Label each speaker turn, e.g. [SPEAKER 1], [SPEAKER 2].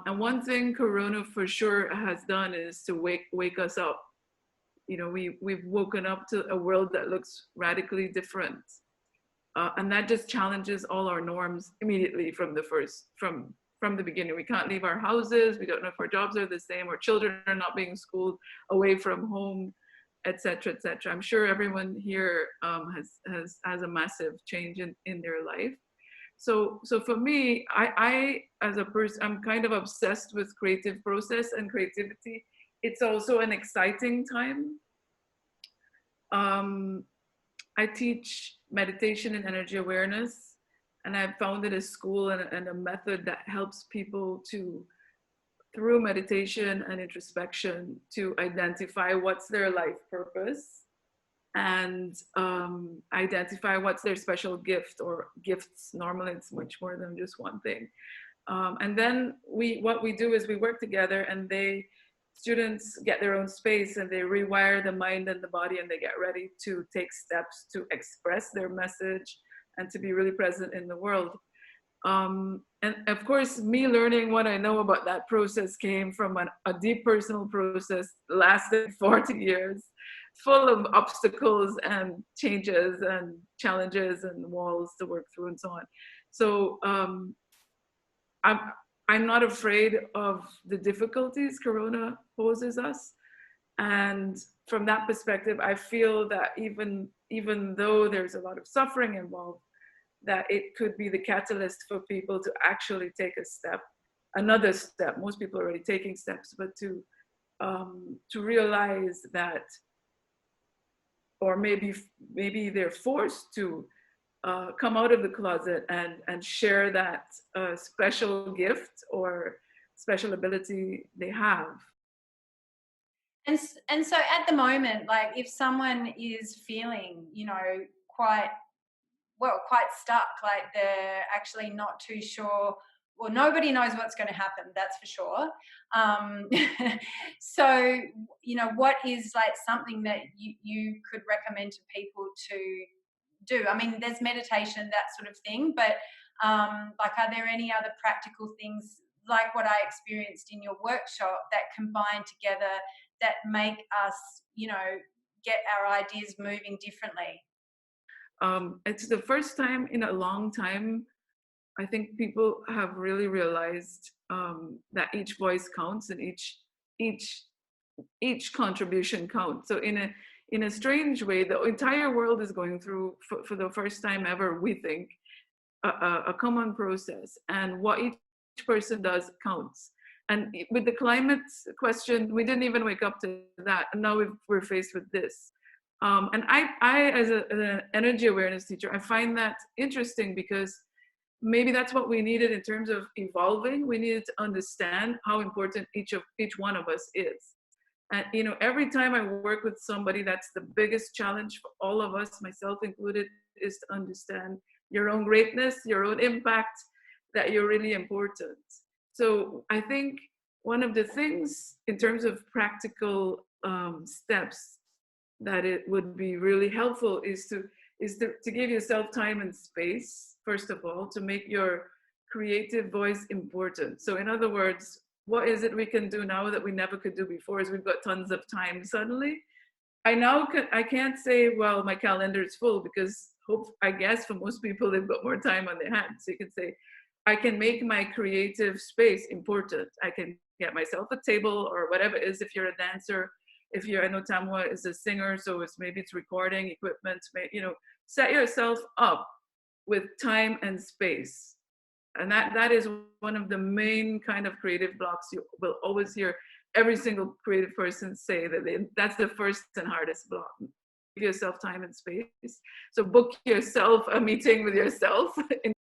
[SPEAKER 1] And one thing Corona for sure has done is to wake us up. We've woken up to a world that looks radically different, and that just challenges all our norms immediately from the beginning. We can't leave our houses. We don't know if our jobs are the same. Our children are not being schooled away from home, etc., etc. I'm sure everyone here has a massive change in their life. So for me, I as a person, I'm kind of obsessed with creative process and creativity. It's also an exciting time. um, I teach meditation and energy awareness, and I've founded a school and a method that helps people to, through meditation and introspection, to identify what's their life purpose and identify what's their special gift or gifts. Normally, it's much more than just one thing. And then what we do is we work together, and students get their own space, and they rewire the mind and the body, and they get ready to take steps to express their message and to be really present in the world. And of course, me learning what I know about that process came from a deep personal process lasting 40 years, full of obstacles and changes and challenges and walls to work through and so on. So I'm, I'm not afraid of the difficulties Corona poses us. And from that perspective, I feel that even though there's a lot of suffering involved, that it could be the catalyst for people to actually take a step, another step. Most people are already taking steps, but to realize that, or maybe they're forced to come out of the closet and share that special gift or special ability they have.
[SPEAKER 2] And so at the moment, like if someone is feeling, quite quite stuck, like they're actually not too sure, well, nobody knows what's going to happen, that's for sure. Um, so, what is like something that you could recommend to people to do? I mean, there's meditation, that sort of thing, but like, are there any other practical things like what I experienced in your workshop that combine together that make us, get our ideas moving differently?
[SPEAKER 1] It's the first time in a long time I think people have really realized that each voice counts and each each contribution counts. So in a strange way, the entire world is going through for the first time ever, we think, a common process, and what each person does counts. And with the climate question, we didn't even wake up to that, and now we're faced with this. And I as an energy awareness teacher, I find that interesting because maybe that's what we needed in terms of evolving. We needed to understand how important each one of us is. And every time I work with somebody, that's the biggest challenge for all of us, myself included, is to understand your own greatness, your own impact, that you're really important. So I think one of the things in terms of practical steps that it would be really helpful is to give yourself time and space, first of all, to make your creative voice important. So in other words, what is it we can do now that we never could do before? Is we've got tons of time suddenly. I can't say, well, my calendar is full, because I guess for most people they've got more time on their hands. So you can say, I can make my creative space important. I can get myself a table or whatever it is. If you're a dancer, I know Tamwa is a singer, so maybe it's recording equipment. Set yourself up with time and space. And that is one of the main kind of creative blocks. You will always hear every single creative person say that's the first and hardest block. Give yourself time and space. So book yourself a meeting with yourself in